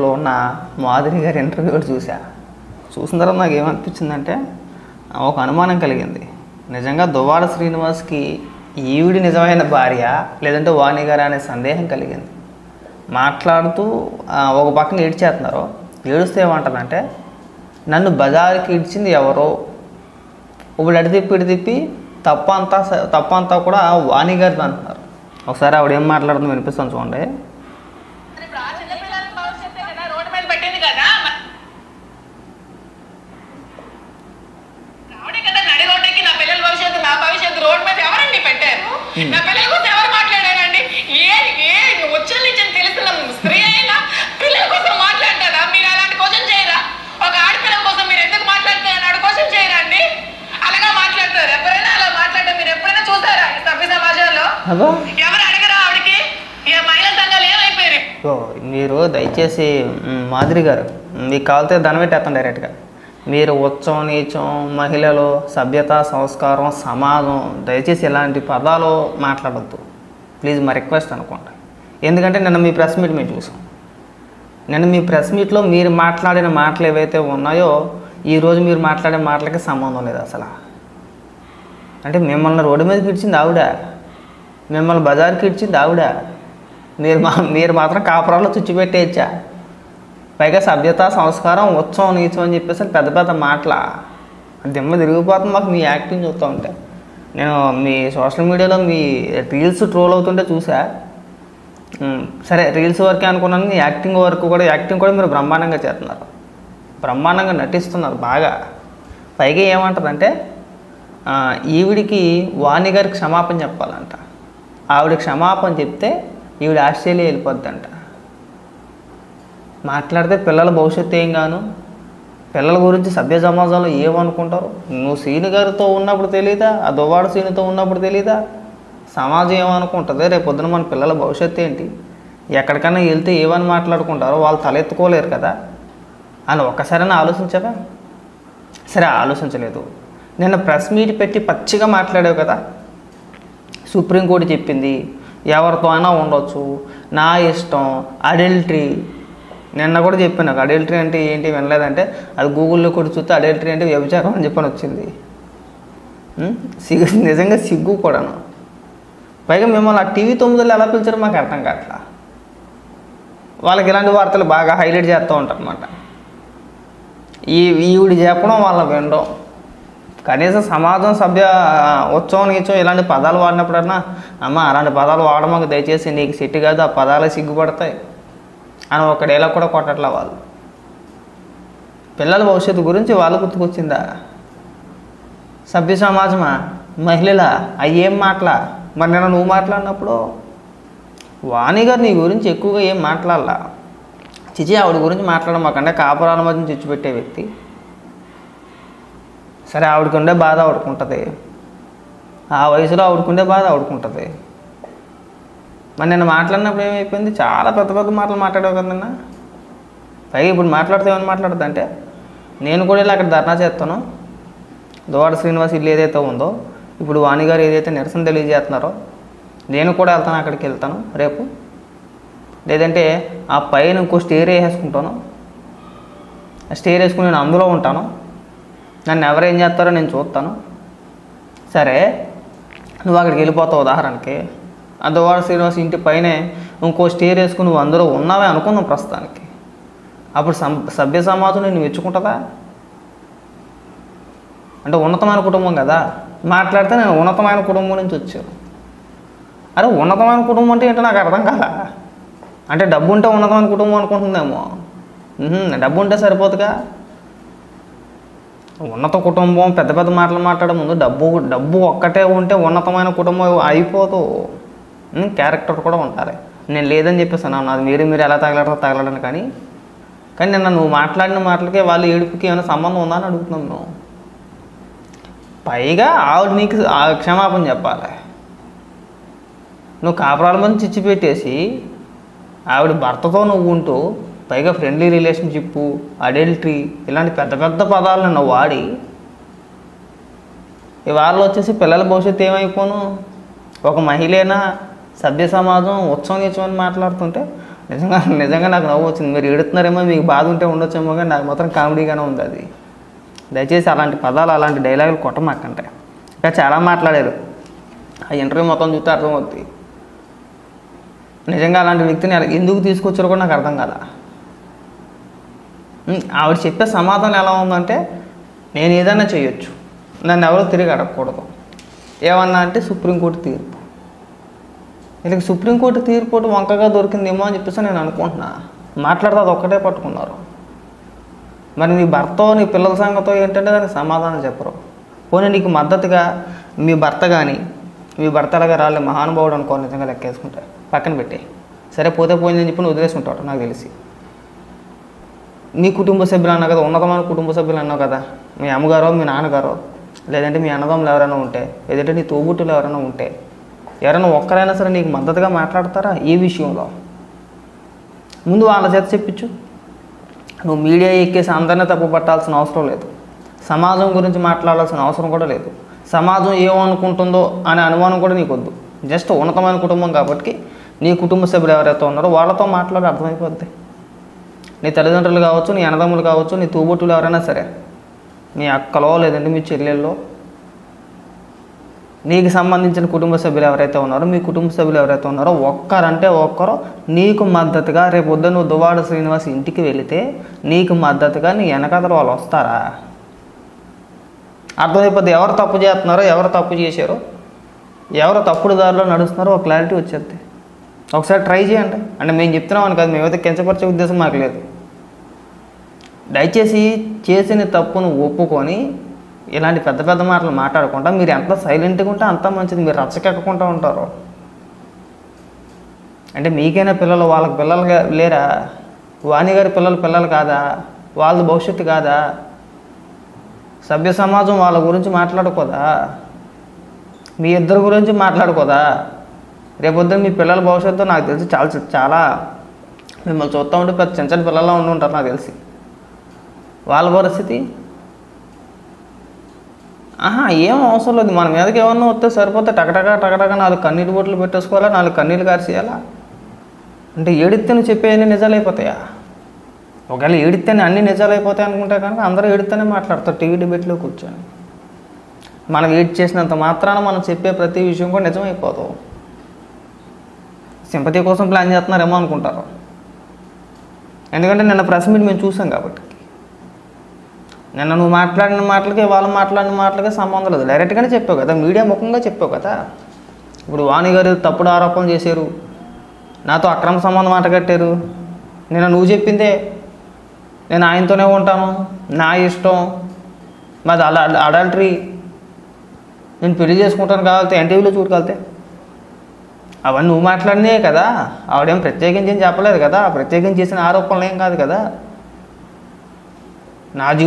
లో ఉన్న మాధురి గారి ఇంటర్వ్యూ కూడా చూసిన తర్వాత నాకు ఏమనిపించిందంటే ఒక అనుమానం కలిగింది. నిజంగా దువ్వాడ శ్రీనివాస్కి ఈవిడి నిజమైన భార్య లేదంటే వాణి గారు అనే సందేహం కలిగింది. మాట్లాడుతూ ఒక పక్కన ఏడ్చేస్తున్నారు. ఏడుస్తే ఏమంటారంటే నన్ను బజారుకి ఇడ్చింది ఎవరో, ఇప్పుడు అడి తిప్పి తప్పంతా కూడా వాణి గారిది అంటున్నారు. ఒకసారి ఆవిడ ఏం మాట్లాడుతుందో వినిపిస్తాను చూడండి. నా పిల్లల కోసం ఎవరు మాట్లాడారండి? వచ్చే నుంచి తెలుస్తున్న స్త్రీ అయినా పిల్లల కోసం మాట్లాడతారా? మీరు అలాంటి క్వశ్చన్ చేయరా? ఒక ఆడపిల్లల కోసం మీరు ఎందుకు మాట్లాడుతున్నారు క్వశ్చన్ చేయరా అండి? అలాగా మాట్లాడతారు. ఎవరైనా అలా మాట్లాడటం మీరు ఎప్పుడైనా చూసారా ఈ సభ్య సమాజంలో? ఎవరు అడగరా ఆవిడకి? మహిళా సంఘాలు ఏమైపోయారు? మీరు దయచేసి మాధురి గారు మీకు కావాలితే ధనం పెట్టేస్తాను డైరెక్ట్గా. మీరు ఉచ్చం నీచం మహిళలు సభ్యత సంస్కారం సమాజం దయచేసి ఇలాంటి పదాలు మాట్లాడద్దు ప్లీజ్, మా రిక్వెస్ట్ అనుకోండి. ఎందుకంటే నిన్న మీ ప్రెస్ మీట్ మేము చూసాం. నిన్న మీ ప్రెస్ మీట్లో మీరు మాట్లాడిన మాటలు ఏవైతే ఉన్నాయో ఈరోజు మీరు మాట్లాడే మాటలకి సంబంధం లేదు అసలు. అంటే మిమ్మల్ని రోడ్డు మీదకి ఇచ్చింది ఆవిడ, మిమ్మల్ని బజార్కి ఇచ్చింది ఆవిడ, మీరు మాత్రం కాపురాల్లో చుచ్చిపెట్టేయచ్చా? పైగా సభ్యత సంస్కారం ఉత్సవం నీచం అని చెప్పేసి పెద్ద పెద్ద మాటల దిమ్మ తిరిగిపోతుంది మాకు మీ యాక్టింగ్ చూస్తూ ఉంటే. నేను మీ సోషల్ మీడియాలో మీ రీల్స్ ట్రోల్ అవుతుంటే చూసా. సరే రీల్స్ వరకే అనుకున్నాను, మీ యాక్టింగ్ కూడా మీరు బ్రహ్మాండంగా చేస్తున్నారు, బ్రహ్మాండంగా నటిస్తున్నారు బాగా. పైగా ఏమంటారంటే ఈవిడికి వాణి గారికి క్షమాపణ చెప్పాలంట. ఆవిడ క్షమాపణ చెప్తే ఈవిడ ఆస్ట్రేలియా వెళ్ళిపోద్దంట. మాట్లాడితే పిల్లల భవిష్యత్తు ఏం గాను, పిల్లల గురించి సభ్య సమాజంలో ఏమనుకుంటారు? నువ్వు సీని గారితో ఉన్నప్పుడు తెలీదా? ఆ దువ్వాడ సీనితో ఉన్నప్పుడు తెలీదా? సమాజం ఏమనుకుంటుంది? రేపు పొద్దున మన పిల్లల భవిష్యత్తు ఏంటి? ఎక్కడికైనా వెళ్తే ఏమని మాట్లాడుకుంటారో వాళ్ళు తలెత్తుకోలేరు కదా అని ఒక్కసారైనా ఆలోచించావా? సరే ఆలోచించలేదు. నిన్న ప్రెస్ మీట్ పెట్టి పచ్చిగా మాట్లాడావు కదా. సుప్రీంకోర్టు చెప్పింది ఎవరితో అయినా ఉండొచ్చు, నా ఇష్టం, అడల్టరీ. నిన్న కూడా చెప్పాను నాకు అడల్టరీ అంటే ఏంటి వినలేదంటే అది గూగుల్లో కూడా చూస్తే అడల్టరీ అంటే వ్యభిచారం అని చెప్పని వచ్చింది. నిజంగా సిగ్గు కూడాను. పైగా మిమ్మల్ని ఆ టీవీ 9లో ఎలా పిలిచారో మాకు అర్థం కావట్లా. వాళ్ళకి ఇలాంటి వార్తలు బాగా హైలైట్ చేస్తూ ఉంటారు అన్నమాట. ఈవిడి చెప్పడం వాళ్ళ వినడం. కనీసం సమాజం సభ్య ఉత్సవం నీచం ఇలాంటి పదాలు వాడినప్పుడన్నా అమ్మ అలాంటి పదాలు వాడమాకు దయచేసి, నీకు సెట్ కాదు, ఆ పదాలు సిగ్గుపడతాయి అని ఒక డైలాగ్ కూడా కొట్టట్లా వాళ్ళు. పిల్లల భవిష్యత్తు గురించి వాళ్ళు గుర్తుకొచ్చిందా? సభ్య సమాజమా మహిళల అయ్యేం మాటలా? మరి నేను నువ్వు మాట్లాడినప్పుడు వాణి గారు నీ గురించి ఎక్కువగా ఏం మాట్లాడాలా? చిచి ఆవిడ గురించి మాట్లాడమాకంటే కాపురాల మధ్య చిచ్చుపెట్టే వ్యక్తి. సరే ఆవిడకి ఉండే బాధ ఆవిడకుంటుంది, ఆ వయసులో ఆవిడకుండే బాధ ఆవిడకుంటుంది. మరి నేను మాట్లాడినప్పుడు ఏమైపోయింది? చాలా పెద్ద పెద్ద మాటలు మాట్లాడావు కదా నిన్న. పైగా ఇప్పుడు మాట్లాడితే ఏమని మాట్లాడుతుంది అంటే నేను కూడా ఇలా అక్కడ ధర్నా చేస్తాను, దువ్వాడ శ్రీనివాస్ ఇల్లు ఏదైతే ఉందో ఇప్పుడు వాణి గారు ఏదైతే నిరసన తెలియజేస్తున్నారో నేను కూడా వెళ్తాను, అక్కడికి వెళ్తాను రేపు. లేదంటే ఆ పైన ఇంకో స్టేర్ వేసుకుంటాను, ఆ స్టేర్ వేసుకుని నేను అందులో ఉంటాను, నన్ను ఎవరేం చేస్తారో నేను చూస్తాను. సరే నువ్వు అక్కడికి వెళ్ళిపోతావు ఉదాహరణకి, ఆ దువ్వాడ శ్రీనివాస్ ఇంటి పైనే ఇంకో స్టేర్ వేసుకుని నువ్వు అందులో ఉన్నావే అనుకున్నావు ప్రస్తుతానికి. అప్పుడు సభ్య సమాజం నేను మెచ్చుకుంటుందా? అంటే ఉన్నతమైన కుటుంబం కదా మాట్లాడితే నేను ఉన్నతమైన కుటుంబం నుంచి వచ్చాను. అరే ఉన్నతమైన కుటుంబం అంటే ఏంటో నాకు అర్థం కాదా? అంటే డబ్బు ఉంటే ఉన్నతమైన కుటుంబం అనుకుంటుందేమో. డబ్బు ఉంటే సరిపోతుగా. ఉన్నత కుటుంబం పెద్ద పెద్ద మాటలు మాట్లాడే ముందు డబ్బు ఒక్కటే ఉంటే ఉన్నతమైన కుటుంబం అయిపోదు. క్యారెక్టర్ కూడా ఉండాలి. నేను లేదని చెప్పేసాను, నాది మీరు ఎలా తగలడని. కానీ నిన్న నువ్వు మాట్లాడిన మాటలకే వాళ్ళు ఏడుపుకి ఏమైనా సంబంధం ఉందా అని అడుగుతున్నాను నువ్వు. పైగా ఆవిడ నీకు క్షమాపణ చెప్పాలి. నువ్వు కాపురాల మంది చిచ్చి పెట్టేసి ఆవిడ భర్తతో నువ్వు ఉంటూ పైగా ఫ్రెండ్లీ రిలేషన్షిప్, అడల్టరీ ఇలాంటి పెద్ద పెద్ద పదాలను నువ్వు వాడి ఇవాళ వచ్చేసి పిల్లల భవిష్యత్తు ఏమైపోను? ఒక మహిళైనా సభ్య సమాజం ఉత్సవం నీచం అని మాట్లాడుతుంటే నిజంగా నాకు నవ్వు వచ్చింది. మీరు ఏడుతున్నారేమో, మీకు బాధ ఉంటే ఉండొచ్చేమో, కానీ నాకు మాత్రం కామెడీగానే ఉంది అది. దయచేసి అలాంటి పదాలు అలాంటి డైలాగులు కొట్టమాకంటే. ఇంకా చాలా మాట్లాడారు, ఆ ఇంటర్వ్యూ మొత్తం చూస్తే అర్థమవుతుంది. నిజంగా అలాంటి వ్యక్తిని ఎందుకు తీసుకొచ్చారో కూడా నాకు అర్థం కదా. ఆవిడ చెప్పే సమాధానం ఎలా ఉందంటే, నేను ఏదైనా చేయొచ్చు, నన్ను ఎవరో తిరిగి అడగకూడదు. ఏమన్నా అంటే సుప్రీంకోర్టు తీర్పు. వీళ్ళకి సుప్రీంకోర్టు తీర్పు వంకగా దొరికిందేమో అని చెప్పేసి నేను అనుకుంటున్నా. మాట్లాడితే అది ఒక్కటే పట్టుకున్నారు. మరి నీ భర్త నీ పిల్లల సంగతో ఏంటంటే దానికి సమాధానం చెప్పరు. పోనీ నీకు మద్దతుగా మీ భర్త కానీ, మీ భర్త అలాగే రాలే మహానుభావుడు అనుకో, నిజంగా లెక్కేసుకుంటే పక్కన పెట్టి సరే పోతే పోయిందని చెప్పి నువ్వు వదిలేసుకుంటాడు నాకు తెలిసి. నీ కుటుంబ సభ్యులు అన్నావు కదా, ఉన్నతమైన కుటుంబ సభ్యులు అన్నావు కదా, మీ అమ్మగారో మీ నాన్నగారో లేదంటే మీ అన్నదమ్ములు ఎవరైనా ఉంటే, లేదంటే నీ తోబుట్టులు ఎవరైనా ఉంటే, ఎవరైనా ఒక్కరైనా సరే నీకు మద్దతుగా మాట్లాడతారా ఈ విషయంలో? ముందు వాళ్ళ చేత చెప్పించు. నువ్వు మీడియా ఎక్కేసి అందరినీ తప్పు పట్టాల్సిన అవసరం లేదు. సమాజం గురించి మాట్లాడాల్సిన అవసరం కూడా లేదు. సమాజం ఏమనుకుంటుందో అనే అనుమానం కూడా నీకు వద్దు. జస్ట్ ఉన్నతమైన కుటుంబం కాబట్టి నీ కుటుంబ సభ్యులు ఎవరైతే ఉన్నారో వాళ్ళతో మాట్లాడి అర్థమైపోద్ది. నీ తల్లిదండ్రులు కావచ్చు, నీ అన్నదమ్ములు కావచ్చు, నీ తోబుట్టులు ఎవరైనా సరే, నీ అక్కలో లేదంటే మీ చెల్లెల్లో, నీకు సంబంధించిన కుటుంబ సభ్యులు ఎవరైతే ఉన్నారో, మీ కుటుంబ సభ్యులు ఎవరైతే ఉన్నారో ఒక్కరంటే ఒక్కరు నీకు మద్దతుగా రేపు పొద్దున్న నువ్వు దువ్వాడ శ్రీనివాస్ ఇంటికి వెళితే నీకు మద్దతుగా నీ వెనకాతలు వాళ్ళు వస్తారా? అర్థమైపోద్ది ఎవరు తప్పు చేస్తున్నారో, ఎవరు తప్పు చేశారో, ఎవరు తప్పుడు దారిలో నడుస్తున్నారో ఒక క్లారిటీ వచ్చేది. ఒకసారి ట్రై చేయండి. అంటే మేము చెప్తున్నాం అని కాదు, మేమైతే కించపరిచే ఉద్దేశం మాకు లేదు. దయచేసి చేసిన తప్పును ఒప్పుకొని ఇలాంటి పెద్ద పెద్ద మాటలు మాట్లాడకుండా మీరు ఎంత సైలెంట్గా ఉంటే అంత మంచిది. మీరు రచ్చకెక్కకుండా ఉంటారు. అంటే మీకైనా పిల్లలు, వాళ్ళకి పిల్లలు లేరా? వాణి గారి పిల్లలు కాదా? వాళ్ళ భవిష్యత్తు కాదా? సభ్య సమాజం వాళ్ళ గురించి మాట్లాడుకోదా? మీ ఇద్దరు గురించి మాట్లాడుకోదా? రేపొద్దున మీ పిల్లల భవిష్యత్తు నాకు తెలిసి చాలా మిమ్మల్ని చూస్తూ ఉంటే పెద్ద చిన్న చిన్న పిల్లల్లో ఉండి ఉంటారు నాకు తెలిసి. వాళ్ళ పరిస్థితి ఏం అవసరం లేదు. మన మీదకి ఏమన్నా వస్తే సరిపోతే టకటక 4 కన్నీటి బొట్లు పెట్టేసుకోవాలా, 4 కన్నీళ్ళు కారిసేయాలా? అంటే ఏడితే నువ్వు చెప్పేవన్నీ నిజాలు అయిపోతాయా? ఒకవేళ ఏడితే అన్నీ నిజాలు అయిపోతాయి అనుకుంటే కనుక అందరూ ఏడితేనే మాట్లాడతారు టీవీ డిబేట్లో కూర్చొని. మనం ఏడ్ చేసినంత మాత్రాన మనం చెప్పే ప్రతి విషయం కూడా నిజమైపోతాం. సింపతి కోసం ప్లాన్ చేస్తున్నారేమో అనుకుంటారు. ఎందుకంటే నిన్న ప్రెస్ మీట్ మేము చూసాం కాబట్టి. నిన్న నువ్వు మాట్లాడిన మాటలకి వాళ్ళు మాట్లాడిన మాటలకి సంబంధం లేదు. డైరెక్ట్గానే చెప్పావు కదా, మీడియా ముఖంగా చెప్పావు కదా. ఇప్పుడు వాణి గారు తప్పుడు ఆరోపణలు చేశారు, నాతో అక్రమ సంబంధం మాట కట్టారు. నిన్న నువ్వు చెప్పిందే, నేను ఆయనతోనే ఉంటాను, నా ఇష్టం, మాది అడల్టరీ, నేను పెళ్లి చేసుకుంటాను కావాలితే ఎన్టీవీలో చూడగలితే అవన్నీ నువ్వు మాట్లాడినే కదా. ఆవిడేం ప్రత్యేకించి చెప్పలేదు కదా, ప్రత్యేకించి చేసిన ఆరోపణలు ఏం కాదు కదా. నా